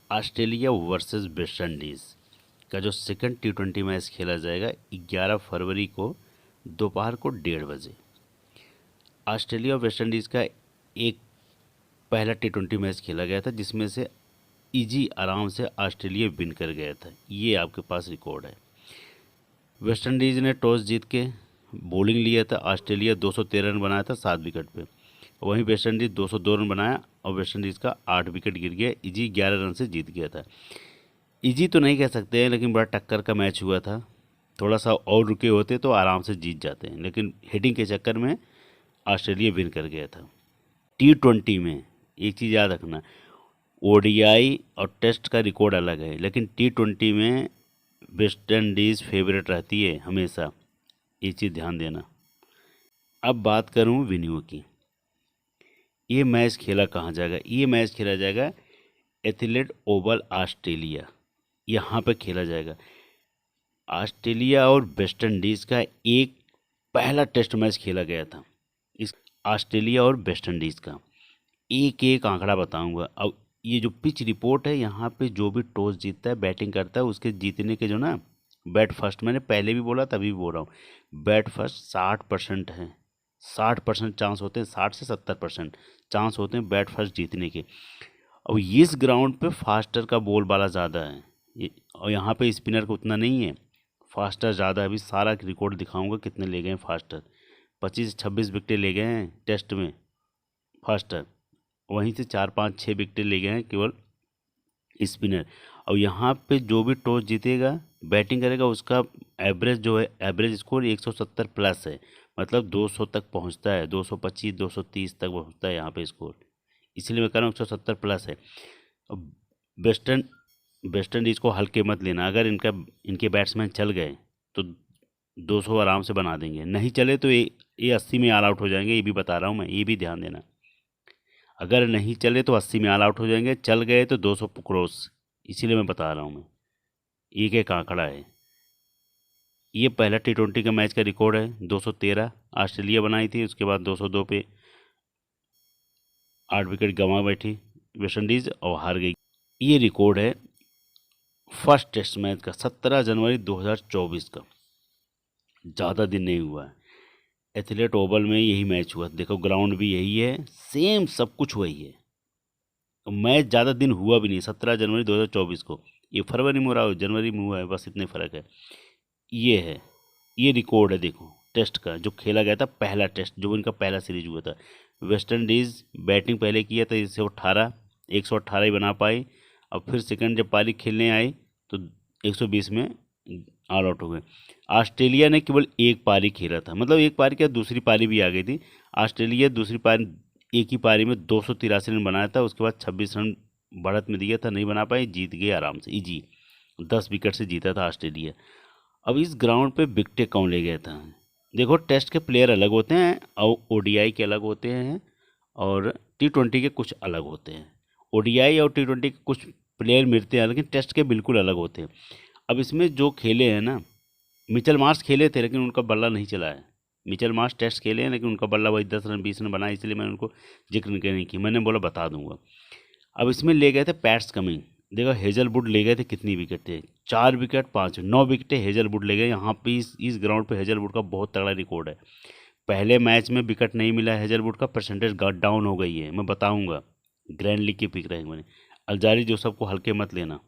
Australia versus West Indies का जो second T20 match खेला जाएगा 11 फरवरी को दोपहर को 1:30 बजे। ऑस्ट्रेलिया और वेस्ट इंडीज़ का एक पहला T20 मैच खेला गया था जिसमें से इजी आराम से ऑस्ट्रेलिया विन कर गया था। ये आपके पास रिकॉर्ड है। वेस्ट इंडीज़ ने टॉस जीत के बॉलिंग लिया था। ऑस्ट्रेलिया 213 रन बनाया था 7 विकेट पे। वहीं वेस्ट इंडीज़ 202 रन बनाया और वेस्ट इंडीज़ का 8 विकेट गिर गया। इजी 11 रन से जीत गया था। इजी तो नहीं कह सकते हैं, लेकिन बड़ा टक्कर का मैच हुआ था। थोड़ा सा और रुके होते तो आराम से जीत जाते हैं, लेकिन हिटिंग के चक्कर में ऑस्ट्रेलिया विन कर गया था। T20 में एक चीज़ याद रखना, ओडीआई और टेस्ट का रिकॉर्ड अलग है, लेकिन T20 में वेस्ट इंडीज़ फेवरेट रहती है हमेशा। ये चीज़ ध्यान देना। अब बात करूँ वेन्यू की। ये मैच खेला कहाँ जाएगा? ये मैच खेला जाएगा एथिलेट ओवल ऑस्ट्रेलिया, यहाँ पे खेला जाएगा। ऑस्ट्रेलिया और वेस्ट इंडीज़ का एक पहला टेस्ट मैच खेला गया था। इस ऑस्ट्रेलिया और वेस्ट इंडीज़ का एक एक आंकड़ा बताऊंगा। अब ये जो पिच रिपोर्ट है, यहाँ पे जो भी टॉस जीतता है, बैटिंग करता है, उसके जीतने के जो ना बैट फर्स्ट, मैंने पहले भी बोला तभी भी बोल रहा हूँ, बैट फर्स्ट 60% है। 60% चांस होते हैं, 60 से 70% चांस होते हैं बैट फर्स्ट जीतने के। और इस ग्राउंड पे फास्टर का बोल बाला ज़्यादा है और यहाँ पे स्पिनर का उतना नहीं है, फास्टर ज़्यादा है। अभी सारा रिकॉर्ड दिखाऊंगा कितने ले गए हैं फास्टर। 25-26 विकेटें ले गए हैं टेस्ट में फास्टर। वहीं से 4-5-6 विकेटें ले गए हैं केवल स्पिनर। और यहाँ पे जो भी टॉस जीतेगा, बैटिंग करेगा, उसका एवरेज जो है, एवरेज स्कोर 170 प्लस है। मतलब 200 तक पहुँचता है, 225 230 तक पहुँचता है यहाँ पे स्कोर। इसलिए मैं कह रहा हूँ 170 प्लस है। अब वेस्ट इंडीज़ को हल्के मत लेना। अगर इनके बैट्समैन चल गए तो 200 आराम से बना देंगे, नहीं चले तो ये 80 में ऑल आउट हो जाएंगे। ये भी बता रहा हूँ मैं, ये भी ध्यान देना। अगर नहीं चले तो 80 में ऑल आउट हो जाएंगे, चल गए तो 200 क्रॉस। इसीलिए मैं बता रहा हूँ मैं, एक एक आंकड़ा है। ये पहला T20 का मैच का रिकॉर्ड है। 213 ऑस्ट्रेलिया बनाई थी, उसके बाद 202 पे 8 विकेट गंवा बैठी वेस्ट इंडीज़ और हार गई। ये रिकॉर्ड है फर्स्ट टेस्ट मैच का, 17 जनवरी 2024 का। ज़्यादा दिन नहीं हुआ है। एथलेट ओवल में यही मैच हुआ। देखो ग्राउंड भी यही है, सेम सब कुछ वही है। तो मैच ज़्यादा दिन हुआ भी नहीं, 17 जनवरी 2024 को। ये फरवरी में हो रहा है, जनवरी में हुआ है, बस इतने फ़र्क है। ये है, ये रिकॉर्ड है। देखो टेस्ट का जो खेला गया था, पहला टेस्ट जो इनका पहला सीरीज हुआ था। वेस्ट इंडीज़ बैटिंग पहले किया था, 118 ही बना पाई। और फिर सेकंड जब पारी खेलने आई तो 120 में ऑल आउट हो गए। ऑस्ट्रेलिया ने केवल एक पारी खेला था, मतलब एक पारी क्या, दूसरी पारी भी आ गई थी। ऑस्ट्रेलिया दूसरी पारी, एक ही पारी में 283 रन बनाया था। उसके बाद 26 रन बढ़त में दिया था, नहीं बना पाए, जीत गए आराम से इजी। 10 विकेट से जीता था ऑस्ट्रेलिया। अब इस ग्राउंड पे विकेटें कौन ले गया था? देखो टेस्ट के प्लेयर अलग होते हैं और ओडीआई के अलग होते हैं और T20 के कुछ अलग होते हैं। ओडीआई और T20 के कुछ प्लेयर मिलते हैं, लेकिन टेस्ट के बिल्कुल अलग होते हैं। अब इसमें जो खेले हैं ना, मिचेल मार्श खेले थे लेकिन उनका बल्ला नहीं चला है। मिचेल मार्श टेस्ट खेले हैं लेकिन उनका बल्ला वही 10 रन 20 रन बनाया, इसलिए मैंने उनको जिक्र नहीं की। मैंने बोला बता दूंगा। अब इसमें ले गए थे पैट्स कमिंग। देखो हेजलवुड ले गए थे, कितनी विकेट थे? 4 विकेट 5, 9 विकेटें हेजलवुड ले गए। यहाँ पे इस ग्राउंड पे हेजलवुड का बहुत तगड़ा रिकॉर्ड है। पहले मैच में विकेट नहीं मिला हेजलवुड का, परसेंटेज डाउन हो गई है। मैं बताऊंगा, ग्रैंड लीग की पिक रहेंगे मैंने। अल्जारी जोसफ को हल्के मत लेना।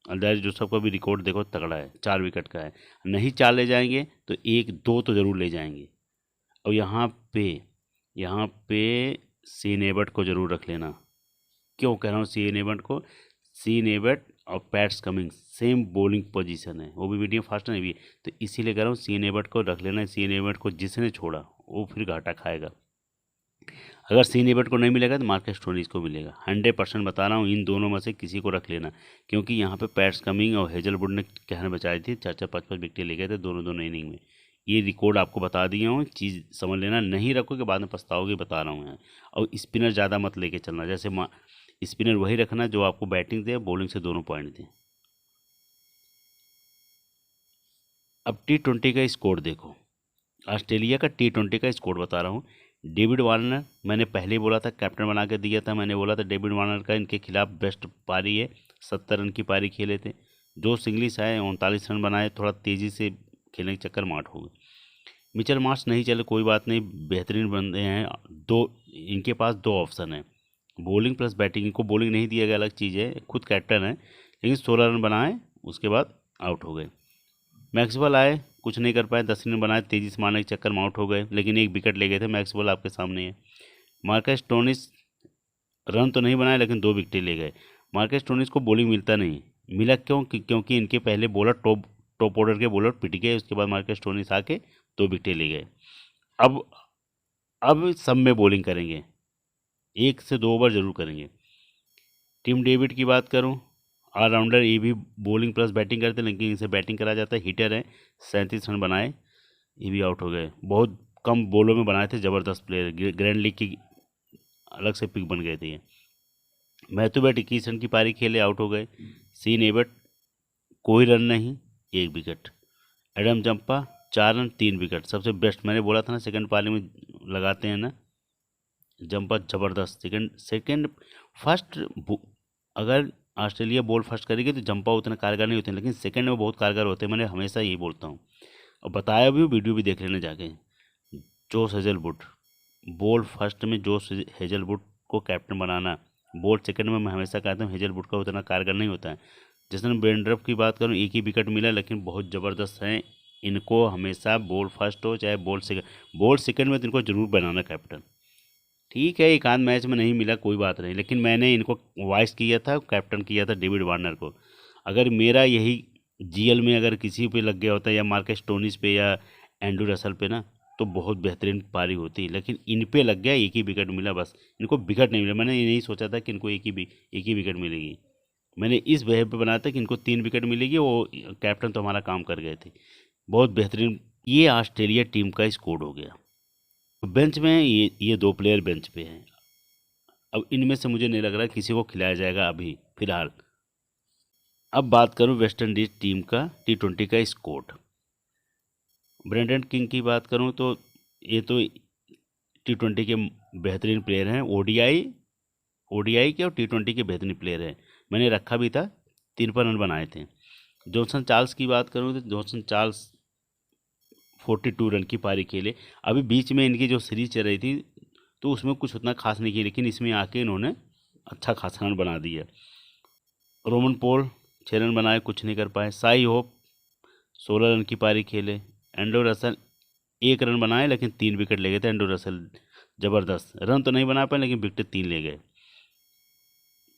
अल्जारी जोसफ का भी रिकॉर्ड देखो तगड़ा है, 4 विकेट का है। नहीं 4 ले जाएंगे तो 1-2 तो ज़रूर ले जाएंगे। और यहाँ पे सीन एबर्ट को ज़रूर रख लेना। क्यों कह रहा हूँ सीन एबर्ट को? सीन एबर्ट और pets coming same bowling position है, वो भी मीडियम फास्ट है भी, तो इसीलिए कह रहा हूँ सीन एबर्ट को रख लेना। सीन एबर्ट को जिसने छोड़ा वो फिर घाटा खाएगा। अगर सीन एबर्ट को नहीं मिलेगा तो मार्कस स्टोइनिस को मिलेगा। 100% बता रहा हूँ, इन दोनों में से किसी को रख लेना। क्योंकि यहाँ पे पैट्स कमिंग और हेजलवुड ने कहने बचाई थी, 4-4 5-5 विकेटें ले गए थे दोनों इनिंग में। ये रिकॉर्ड आपको बता दिया हूँ, चीज़ समझ लेना। नहीं रखोगे बाद में पछताओगे, बता रहा हूँ यहाँ। और स्पिनर ज़्यादा मत लेके चलना, जैसे स्पिनर वही रखना जो आपको बैटिंग दे, बॉलिंग से दोनों पॉइंट दें। अब T20 का स्कोर देखो, ऑस्ट्रेलिया का T20 का स्कोर बता रहा हूँ। डेविड वार्नर मैंने पहले ही बोला था, कैप्टन बना के दिया था। मैंने बोला था डेविड वार्नर का इनके खिलाफ बेस्ट पारी है, 70 रन की पारी खेले थे। जोश इंग्लिश आए, 39 रन बनाए, थोड़ा तेज़ी से खेलने के चक्कर में आउट हो गए। मिचेल मार्श नहीं चले, कोई बात नहीं, बेहतरीन बंदे हैं। इनके पास 2 ऑप्शन है, बॉलिंग प्लस बैटिंग। इनको बॉलिंग नहीं दिया गया, अलग चीज़ है, खुद कैप्टन है, लेकिन 16 रन बनाए, उसके बाद आउट हो गए। मैक्सवेल आए, कुछ नहीं कर पाए, 10 रन बनाए, तेज़ी से मारने के चक्कर में आउट हो गए, लेकिन 1 विकेट ले गए थे। मैक्सवेल आपके सामने है। मार्कस स्टोनिस रन तो नहीं बनाए, लेकिन 2 विकेट ले गए। मार्कस स्टोनिस को बॉलिंग मिलता नहीं, मिला क्यों? क्योंकि इनके पहले बॉलर टॉप ऑर्डर के बॉलर पिट गए, उसके बाद मार्कस स्टोनिस आके 2 विकेट ले गए। अब सब में बॉलिंग करेंगे, 1 से 2 ओवर जरूर करेंगे। टिम डेविड की बात करूं, ऑलराउंडर, ये भी बॉलिंग प्लस बैटिंग करते हैं, लेकिन इसे बैटिंग करा जाता है। हिटर है, 37 रन बनाए, ये भी आउट हो गए। बहुत कम बॉलों में बनाए थे, ज़बरदस्त प्लेयर, ग्रैंड लीग की अलग से पिक बन गए थे ये। मैथ्यू बैट 21 रन की पारी खेले, आउट हो गए। सीन एबट कोई रन नहीं, 1 wicket. Adam Zampa 4 run 3 wicket. सबसे बेस्ट मैंने बोला था ना, सेकंड पारी में लगाते हैं ना, जंपा ज़बरदस्त। सेकंड फर्स्ट अगर ऑस्ट्रेलिया बॉल फर्स्ट करेगी तो जंपा उतना कारगर नहीं होते हैं, लेकिन सेकंड में बहुत कारगर होते हैं। मैंने हमेशा यही बोलता हूँ और बताया भी, वीडियो भी देख लेने जाके। जोश हेजलवुड बॉल फर्स्ट में, जोश हेजलवुड को कैप्टन बनाना। बॉल सेकंड में मैं हमेशा कहता हूँ हेजलवुड का उतना कारगर नहीं होता है। जैसे ब्रेंड्रफ की बात करूँ, 1 ही विकेट मिला, लेकिन बहुत ज़बरदस्त हैं। इनको हमेशा बॉल फर्स्ट हो चाहे बॉल सेकंड में तो इनको जरूर बनाना कैप्टन। ठीक है, एक आध मैच में नहीं मिला, कोई बात नहीं, लेकिन मैंने इनको वाइस किया था, कैप्टन किया था डेविड वार्नर को। अगर मेरा यही जीएल में अगर किसी पे लग गया होता, या मार्कस स्टोनिस पे या एंड्रू रसल पे ना, तो बहुत बेहतरीन पारी होती। लेकिन इन पे लग गया, 1 ही विकेट मिला बस। इनको विकेट नहीं मिला। मैंने ये नहीं सोचा था कि इनको एक ही विकेट मिलेगी। मैंने इस वजह पे बनाया था कि इनको 3 विकेट मिलेगी, वो कैप्टन तो हमारा काम कर गए थे। बहुत बेहतरीन ये ऑस्ट्रेलिया टीम का स्कोर हो गया। बेंच में ये 2 प्लेयर बेंच पे हैं। अब इनमें से मुझे नहीं लग रहा किसी को खिलाया जाएगा अभी फिलहाल। अब बात करूं वेस्ट इंडीज टीम का T20 का स्कोर। ब्रेंडन किंग की बात करूं तो ये तो T20 के बेहतरीन प्लेयर हैं। ओडीआई के और T20 के बेहतरीन प्लेयर हैं। मैंने रखा भी था, 3 पर रन बनाए थे। जॉनसन चार्ल्स की बात करूं तो जॉनसन चार्ल्स 42 रन की पारी खेले। अभी बीच में इनकी जो सीरीज चल रही थी तो उसमें कुछ उतना खास नहीं किया, लेकिन इसमें आके इन्होंने अच्छा खासा रन बना दिया। रोमन पॉल 6 रन बनाए, कुछ नहीं कर पाए। साई होप 16 रन की पारी खेले। एंड्रू रसल 1 रन बनाए, लेकिन 3 विकेट ले गए थे। एंड्रू रसल ज़बरदस्त, रन तो नहीं बना पाए, लेकिन विकेट 3 ले गए।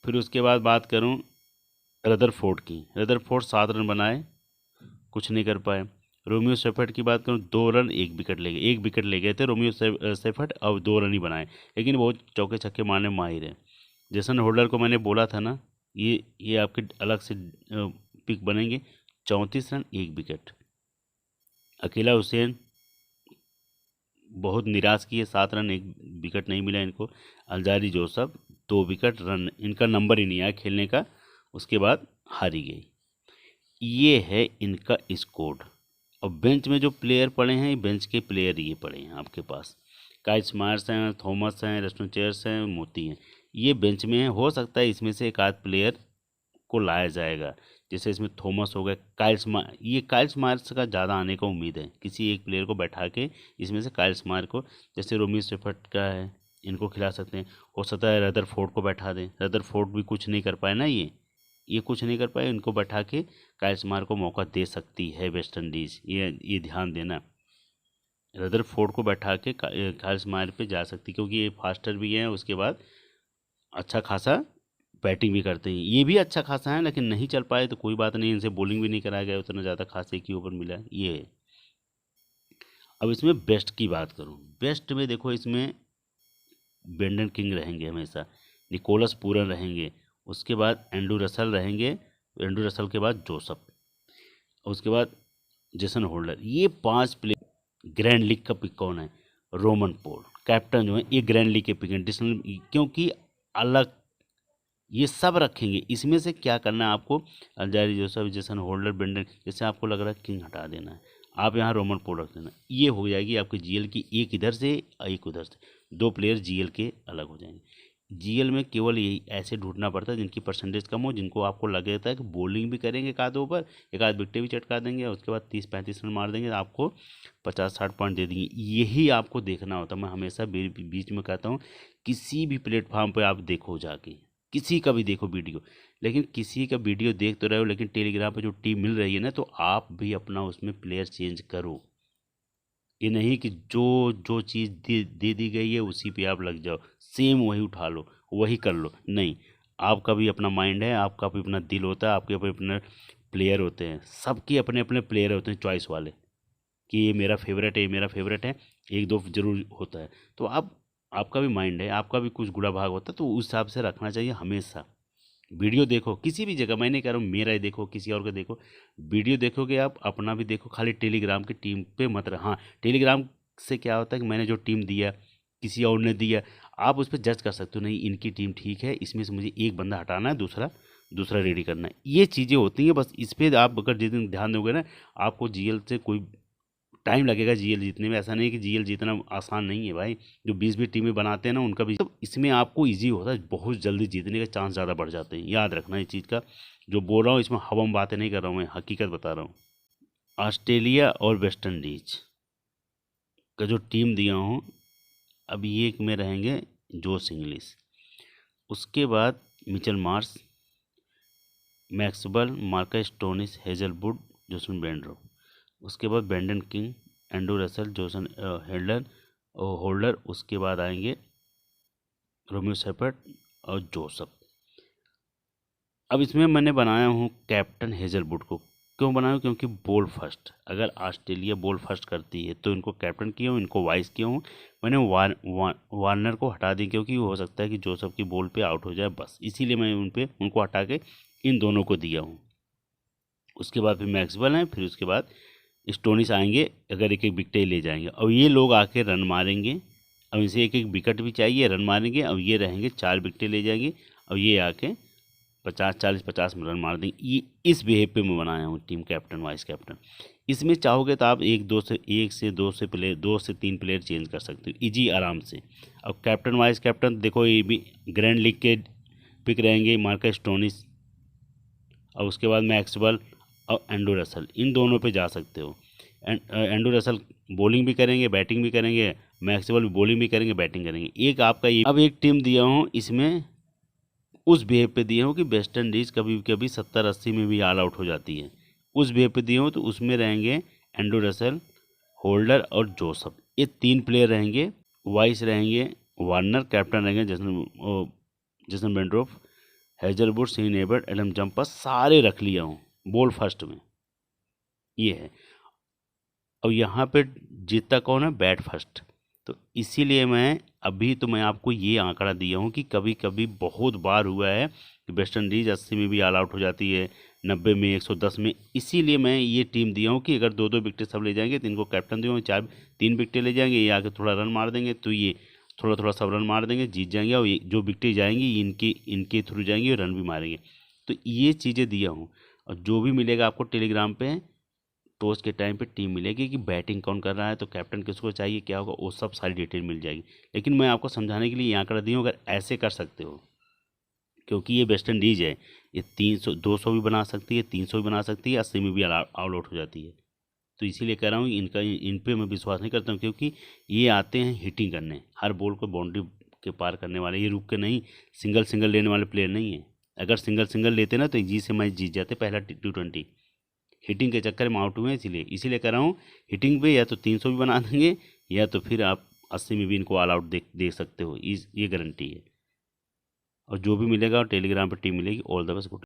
फिर उसके बाद बात करूं रदरफोर्ड की, रदरफोर्ड 7 रन बनाए, कुछ नहीं कर पाए। रोमियो सेफर्ट की बात करूं, 2 रन 1 विकेट ले गए, 1 विकेट ले गए थे रोमियो सेफर्ट, और 2 रन ही बनाए, लेकिन बहुत चौके छक्के मारने में माहिर है। जेसन होल्डर को मैंने बोला था ना, ये आपके अलग से पिक बनेंगे। 34 रन 1 विकेट। अकीला हुसैन बहुत निराश किए, 7 रन 1 विकेट नहीं मिला इनको। अलजारी जोसफ 2 विकेट, रन इनका नंबर ही नहीं आया खेलने का, उसके बाद हारी गई। ये है इनका स्कोर। अब बेंच में जो प्लेयर पड़े हैं, बेंच के प्लेयर ये पड़े हैं आपके पास। काइल स्मार्स हैं, थॉमस हैं, रेस्टो चेयर्स हैं, मोती हैं, ये बेंच में है। हो सकता है इसमें से एक आध प्लेयर को लाया जाएगा, जैसे इसमें थॉमस हो गए, काइल स्मार्स का ज़्यादा आने का उम्मीद है। किसी एक प्लेयर को बैठा के इसमें से काइल स्मार्स को, जैसे रोमी सेफर्ट का है, इनको खिला सकते हैं। हो सकता है रदरफोर्ड को बैठा दें, रदरफोर्ड भी कुछ नहीं कर पाए ना, ये कुछ नहीं कर पाए, इनको बैठा के काइल स्मार्स को मौका दे सकती है वेस्ट इंडीज़। ये ध्यान देना, रदरफोर्ड को बैठा के काइल स्मार्स पे जा सकती, क्योंकि ये फास्टर भी हैं, उसके बाद अच्छा खासा बैटिंग भी करते हैं। ये भी अच्छा खासा है, लेकिन नहीं चल पाए तो कोई बात नहीं, इनसे बॉलिंग भी नहीं कराया गया उतना ज़्यादा खास, 1 ही ओवर मिला ये है। अब इसमें बेस्ट की बात करूं, बेस्ट में देखो, इसमें ब्रेंडन किंग रहेंगे हमेशा, निकोलस पूरन रहेंगे, उसके बाद एंड्रू रसल रहेंगे, एंड्रू रसल के बाद जोसफ, उसके बाद जेसन होल्डर। ये 5 प्लेयर ग्रैंड लीग का पिक कौन है? रोमन पॉल कैप्टन जो है, ये ग्रैंड लीग के पिक हैं। क्योंकि अलग ये सब रखेंगे, इसमें से क्या करना है आपको? Alzarri Joseph, Jason Holder, Brendon, जैसे आपको लग रहा है किंग हटा देना है, आप यहाँ रोमन पॉल रख देना। ये हो जाएगी आपकी जीएल की, एक इधर से एक उधर से, 2 प्लेयर जीएल के अलग हो जाएंगे। जीएल में केवल यही ऐसे ढूंढना पड़ता है जिनकी परसेंटेज कम हो, जिनको आपको लगता है कि बॉलिंग भी करेंगे एक आध ओवर, एक आध विकेट भी चटका देंगे और उसके बाद 30-35 रन मार देंगे, आपको 50-60 पॉइंट दे देंगे। यही आपको देखना होता है। मैं हमेशा बीच में कहता हूँ, किसी भी प्लेटफॉर्म पर आप देखो जाके, किसी का भी देखो वीडियो, लेकिन किसी का वीडियो देख तो रहे हो, लेकिन टेलीग्राम पे जो टीम मिल रही है ना, तो आप भी अपना उसमें प्लेयर चेंज करो। ये नहीं कि जो जो चीज़ दे दी गई है उसी पे आप लग जाओ, सेम वही उठा लो, वही कर लो। नहीं, आपका भी अपना माइंड है, आपका भी अपना दिल होता है, आपके अपने अपने प्लेयर होते हैं, सबके अपने अपने प्लेयर होते हैं चॉइस वाले, कि ये मेरा फेवरेट है, ये मेरा फेवरेट है, एक दो जरूर होता है। तो आप, आपका भी माइंड है, आपका भी कुछ गुड़ा भाग होता है, तो उस हिसाब से रखना चाहिए हमेशा। वीडियो देखो किसी भी जगह, मैं नहीं कह रहा हूँ मेरा ही देखो, किसी और का देखो, वीडियो देखोगे आप, अपना भी देखो, खाली टेलीग्राम की टीम पे मत रह। हाँ, टेलीग्राम से क्या होता है कि मैंने जो टीम दिया, किसी और ने दिया, आप उस पर जज कर सकते हो, नहीं इनकी टीम ठीक है, इसमें से मुझे एक बंदा हटाना है, दूसरा दूसरा रेडी करना है। ये चीज़ें होती हैं, बस इस पर आप अगर जिस दिन ध्यान दोगे ना, आपको जीएल से कोई टाइम लगेगा जीएल जीतने में। ऐसा नहीं कि जीएल जीतना आसान नहीं है भाई, जो 20-20 टीमें बनाते हैं ना, उनका भी तो इसमें आपको इजी होता है, बहुत जल्दी जीतने के चांस ज़्यादा बढ़ जाते हैं। याद रखना इस चीज़ का, जो बोल रहा हूँ इसमें हवा में बातें नहीं कर रहा हूँ, मैं हकीकत बता रहा हूँ। ऑस्ट्रेलिया और वेस्ट इंडीज का जो टीम दिया हूँ, अब ये में रहेंगे जोश इंग्लिश, उसके बाद Mitchell Marsh, Maxwell, Marcus Stoinis, Hazlewood, Jason Behrendorff, उसके बाद Brandon King, Andre Russell, Jason Holder, उसके बाद आएंगे रोमियो शेफर्ड और जोसफ। अब इसमें मैंने बनाया हूँ कैप्टन हेजलवुड को। क्यों बनाया हूँ? क्योंकि बॉल फर्स्ट, अगर ऑस्ट्रेलिया बॉल फर्स्ट करती है तो इनको कैप्टन किया हूँ, इनको वाइस किया हूँ। मैंने वार्नर को हटा दी, क्योंकि हो सकता है कि जोसफ की बॉल पे आउट हो जाए, बस इसीलिए मैंने उनको हटा के इन दोनों को दिया हूँ। उसके बाद फिर मैक्सवेल हैं, फिर उसके बाद स्टोनिस आएंगे, अगर एक एक विकेट ले जाएंगे, और ये लोग आके रन मारेंगे। अब इसे एक एक विकेट भी चाहिए, रन मारेंगे, अब ये रहेंगे 4 विकेटें ले जाएंगे, और ये आके 50-40-50 रन मार देंगे। ये इस बिहेव पे मैं बनाया हूँ टीम कैप्टन वाइस कैप्टन। इसमें चाहोगे तो आप 1 से 2 प्लेयर चेंज कर सकते हो इजी आराम से। अब कैप्टन वाइस कैप्टन देखो, ये भी ग्रैंड लीग के पिक रहेंगे, मार्कस स्टोनिस, और उसके बाद मैक्सवेल और एंड्रू रसल, इन दोनों पे जा सकते हो। एंड्रू रसल बॉलिंग भी करेंगे, बैटिंग भी करेंगे, मैक्सवेल भी बॉलिंग भी करेंगे, बैटिंग करेंगे। एक आपका ये, अब एक टीम दिया हूँ, इसमें उस बिहेव पे दिया हूँ कि वेस्ट इंडीज़ कभी कभी 70-80 में भी ऑल आउट हो जाती है, उस बिहेव पे दिया हूँ। तो उसमें रहेंगे एंड्रू रसल, होल्डर और जोसफ, ये 3 प्लेयर रहेंगे। वाइस रहेंगे वार्नर, कैप्टन रहेंगे Jason Behrendorff, Hazlewood, Sean Abbott, Adam Zampa, सारे रख लिया हूँ बॉल फर्स्ट में। ये है। और यहाँ पे जीतता कौन है? Bat first. तो इसीलिए मैं आपको ये आंकड़ा दिया हूँ कि कभी कभी बहुत बार हुआ है कि वेस्ट इंडीज़ 80 में भी ऑल आउट हो जाती है, 90 में, 110 में। इसीलिए मैं ये टीम दिया हूँ कि अगर 2-2 विकेट सब ले जाएंगे तो इनको कैप्टन दिया हूँ, 3 विकेटें ले जाएंगे, ये आके थोड़ा रन मार देंगे, तो ये थोड़ा थोड़ा सब रन मार देंगे, जीत जाएंगे, और ये जो विकेटें जाएंगी इनके इनके थ्रू जाएंगी और रन भी मारेंगे। तो ये चीज़ें दिया हूँ। और जो भी मिलेगा आपको टेलीग्राम पे, टॉस के टाइम पे टीम मिलेगी कि बैटिंग कौन कर रहा है, तो कैप्टन किसको चाहिए, क्या होगा, वो सब सारी डिटेल मिल जाएगी। लेकिन मैं आपको समझाने के लिए ये आंकड़ा दी हूँ, अगर ऐसे कर सकते हो, क्योंकि ये वेस्ट इंडीज है, ये 300-200 भी बना सकती है, 300 भी बना सकती है, 80 में भी ऑल आउट हो जाती है। तो इसीलिए कह रहा हूँ, इन पे मैं विश्वास नहीं करता हूँ, क्योंकि ये आते हैं हिटिंग करने, हर बॉल को बाउंड्री के पार करने वाले, ये रुक के नहीं सिंगल सिंगल लेने वाले प्लेयर नहीं है। अगर सिंगल सिंगल लेते ना तो इजी से मैच जीत जाते पहला T20। हिटिंग के चक्कर में आउट हुए हैं, इसीलिए कह रहा हूँ, हिटिंग पे या तो 300 भी बना देंगे, या तो फिर आप 80 में भी इनको ऑल आउट दे सकते हो, ये गारंटी है। और जो भी मिलेगा टेलीग्राम पर टीम मिलेगी। All the best.